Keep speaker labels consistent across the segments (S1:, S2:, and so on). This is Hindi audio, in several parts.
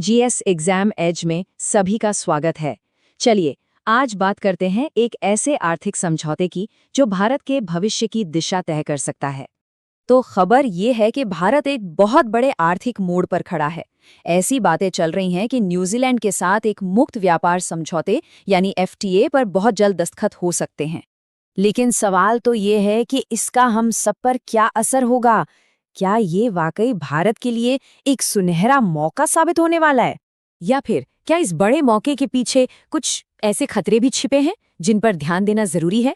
S1: जीएस एग्जाम एज में सभी का स्वागत है। चलिए आज बात करते हैं एक ऐसे आर्थिक समझौते की जो भारत के भविष्य की दिशा तय कर सकता है।
S2: तो खबर ये है कि भारत एक बहुत बड़े आर्थिक मोड़ पर खड़ा है। ऐसी बातें चल रही हैं कि न्यूजीलैंड के साथ एक मुक्त व्यापार समझौते यानी एफटीए पर बहुत जल्द दस्तखत हो सकते हैं। लेकिन सवाल तो ये है कि इसका हम सब पर क्या असर होगा। क्या ये वाकई भारत के लिए एक सुनहरा मौका साबित होने वाला है, या फिर क्या इस बड़े मौके के पीछे कुछ ऐसे खतरे भी छिपे हैं जिन पर ध्यान देना जरूरी है।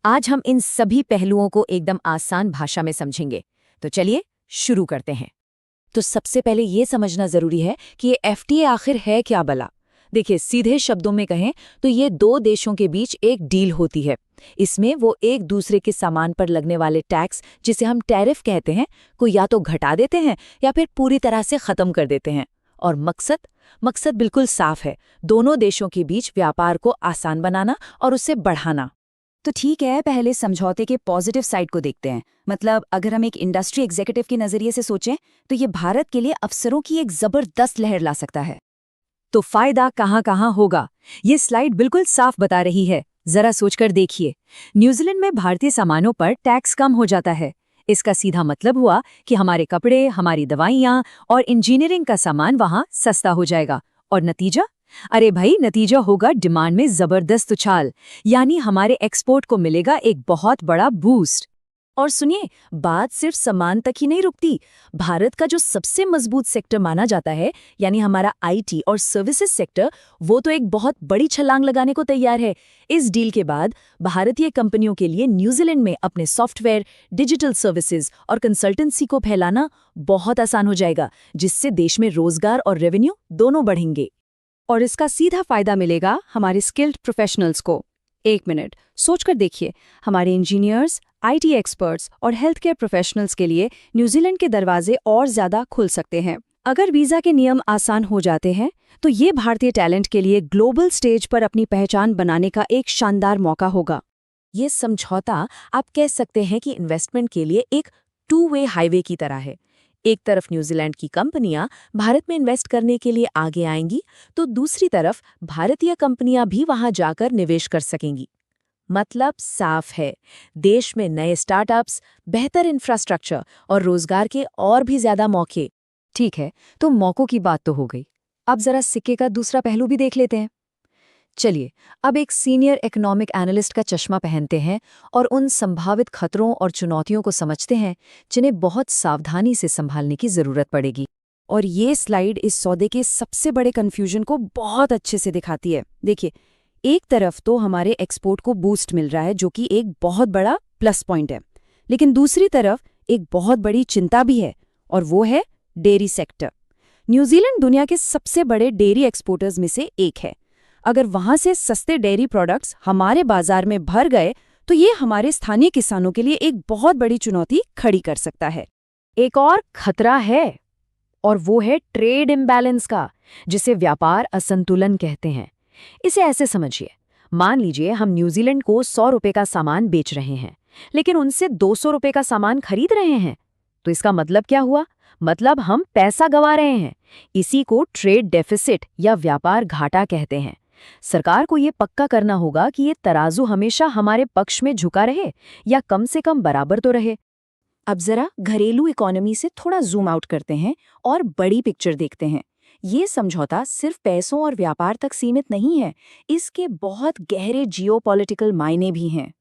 S2: आज हम इन सभी पहलुओं को एकदम आसान भाषा में समझेंगे। तो चलिए शुरू करते हैं। तो सबसे पहले ये समझना जरूरी है कि ये एफटीए आखिर है क्या भला। देखिए, सीधे शब्दों में कहें तो ये दो देशों के बीच एक डील होती है। इसमें वो एक दूसरे के सामान पर लगने वाले टैक्स, जिसे हम टैरिफ कहते हैं, को या तो घटा देते हैं या फिर पूरी तरह से खत्म कर देते हैं। और मकसद बिल्कुल साफ है, दोनों देशों के बीच व्यापार को आसान बनाना और उसे बढ़ाना। तो ठीक है, पहले समझौते के पॉजिटिव साइड को देखते हैं। मतलब अगर हम एक इंडस्ट्री एग्जीक्यूटिव के नजरिए से सोचें तो ये भारत के लिए अवसरों की एक जबरदस्त लहर ला सकता है।
S1: तो फायदा कहाँ कहाँ होगा, ये स्लाइड बिल्कुल साफ बता रही है। जरा सोचकर देखिए, न्यूजीलैंड में भारतीय सामानों पर टैक्स कम हो जाता है। इसका सीधा मतलब हुआ कि हमारे कपड़े, हमारी दवाइयाँ और इंजीनियरिंग का सामान वहाँ सस्ता हो जाएगा। और नतीजा? अरे भाई, नतीजा होगा डिमांड में जबरदस्त उछाल, यानी हमारे एक्सपोर्ट को मिलेगा एक बहुत बड़ा बूस्ट।
S2: और सुनिए, बात सिर्फ सामान तक ही नहीं रुकती। भारत का जो सबसे मजबूत सेक्टर माना जाता है, यानी हमारा आईटी और सर्विसेज सेक्टर, वो तो एक बहुत बड़ी छलांग लगाने को तैयार है। इस डील के बाद भारतीय कंपनियों के लिए न्यूजीलैंड में अपने सॉफ्टवेयर, डिजिटल सर्विसेज और कंसल्टेंसी को फैलाना बहुत आसान हो जाएगा, जिससे देश में रोजगार और रेवेन्यू दोनों बढ़ेंगे।
S1: और इसका सीधा फायदा मिलेगा हमारे स्किल्ड प्रोफेशनल्स को। एक मिनट सोचकर देखिए, हमारे इंजीनियर्स, आईटी एक्सपर्ट्स और हेल्थ केयर प्रोफेशनल्स के लिए न्यूजीलैंड के दरवाजे और ज्यादा खुल सकते हैं। अगर वीजा के नियम आसान हो जाते हैं तो ये भारतीय टैलेंट के लिए ग्लोबल स्टेज पर अपनी पहचान बनाने का एक शानदार मौका होगा।
S2: ये समझौता आप कह सकते हैं कि इन्वेस्टमेंट के लिए एक टू वे हाईवे की तरह है। एक तरफ न्यूजीलैंड की कंपनियां भारत में इन्वेस्ट करने के लिए आगे आएंगी, तो दूसरी तरफ भारतीय कंपनियां भी वहां जाकर निवेश कर सकेंगी। मतलब साफ है, देश में नए स्टार्टअप्स, बेहतर इंफ्रास्ट्रक्चर और रोजगार के और भी ज्यादा मौके।
S1: ठीक है, तो मौकों की बात तो हो गई। अब जरा सिक्के का दूसरा पहलू भी देख लेते हैं। चलिए, अब एक सीनियर इकोनॉमिक एनालिस्ट का चश्मा पहनते हैं और उन संभावित खतरों और चुनौतियों को समझते हैं जिन्हें बहुत सावधानी से संभालने की जरूरत पड़ेगी।
S2: और ये स्लाइड इस सौदे के सबसे बड़े कन्फ्यूजन को बहुत अच्छे से दिखाती है। देखिए, एक तरफ तो हमारे एक्सपोर्ट को बूस्ट मिल रहा है, जो कि एक बहुत बड़ा प्लस पॉइंट है, लेकिन दूसरी तरफ एक बहुत बड़ी चिंता भी है, और वो है डेयरी सेक्टर। न्यूजीलैंड दुनिया के सबसे बड़े डेयरी एक्सपोर्टर्स में से एक है। अगर वहां से सस्ते डेयरी प्रोडक्ट्स हमारे बाजार में भर गए तो ये हमारे स्थानीय किसानों के लिए एक बहुत बड़ी चुनौती खड़ी कर सकता है।
S1: एक और खतरा है, और वो है ट्रेड इम्बैलेंस का, जिसे व्यापार असंतुलन कहते हैं। इसे ऐसे समझिए, मान लीजिए हम न्यूजीलैंड को 100 रुपए का सामान बेच रहे हैं, लेकिन उनसे 200 रुपए का सामान खरीद रहे हैं। तो इसका मतलब क्या हुआ? मतलब हम पैसा गंवा रहे हैं। इसी को ट्रेड डेफिसिट या व्यापार घाटा कहते हैं। सरकार को ये पक्का करना होगा कि ये तराजू हमेशा हमारे पक्ष में झुका रहे, या कम से कम बराबर तो रहे।
S2: अब जरा घरेलू इकोनॉमी से थोड़ा जूम आउट करते हैं और बड़ी पिक्चर देखते हैं। ये समझौता सिर्फ पैसों और व्यापार तक सीमित नहीं है, इसके बहुत गहरे जियोपॉलिटिकल मायने भी हैं।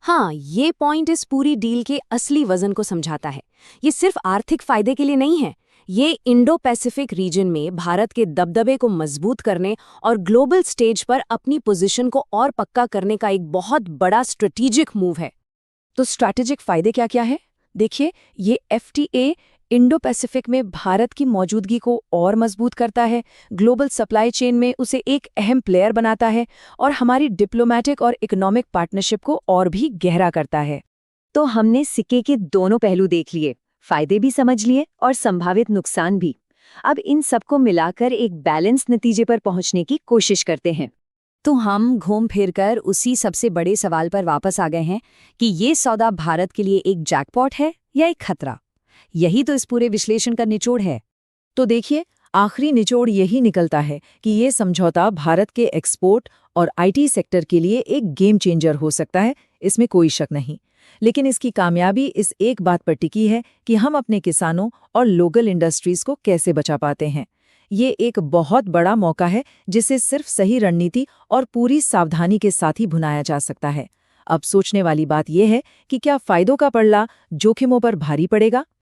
S1: हाँ, ये पॉइंट इस पूरी डील के असली वजन को समझाता है। ये सिर्फ आर्थिक फायदे के लिए नहीं है, ये इंडो पैसिफिक रीजन में भारत के दबदबे को मजबूत करने और ग्लोबल स्टेज पर अपनी पोजीशन को और पक्का करने का एक बहुत बड़ा स्ट्रेटेजिक मूव है।
S2: तो स्ट्रैटेजिक फायदे क्या क्या है? देखिए, ये एफटीए इंडो पैसिफिक में भारत की मौजूदगी को और मजबूत करता है, ग्लोबल सप्लाई चेन में उसे एक अहम प्लेयर बनाता है और हमारी डिप्लोमेटिक और इकोनॉमिक पार्टनरशिप को और भी गहरा करता है।
S1: तो हमने सिक्के के दोनों पहलू देख लिए, फायदे भी समझ लिए और संभावित नुकसान भी। अब इन सबको मिलाकर एक बैलेंस नतीजे पर पहुंचने की कोशिश करते हैं।
S2: तो हम घूम फिरकर उसी सबसे बड़े सवाल पर वापस आ गए हैं कि ये सौदा भारत के लिए एक जैकपॉट है या एक खतरा। यही तो इस पूरे विश्लेषण का निचोड़ है। तो देखिए, आखिरी निचोड़ यही निकलता है कि ये समझौता भारत के एक्सपोर्ट और आईटी सेक्टर के लिए एक गेम चेंजर हो सकता है, इसमें कोई शक नहीं। लेकिन इसकी कामयाबी इस एक बात पर टिकी है कि हम अपने किसानों और लोकल इंडस्ट्रीज को कैसे बचा पाते हैं। ये एक बहुत बड़ा मौका है जिसे सिर्फ सही रणनीति और पूरी सावधानी के साथ ही भुनाया जा सकता है। अब सोचने वाली बात यह है कि क्या फायदों का पल्ला जोखिमों पर भारी पड़ेगा?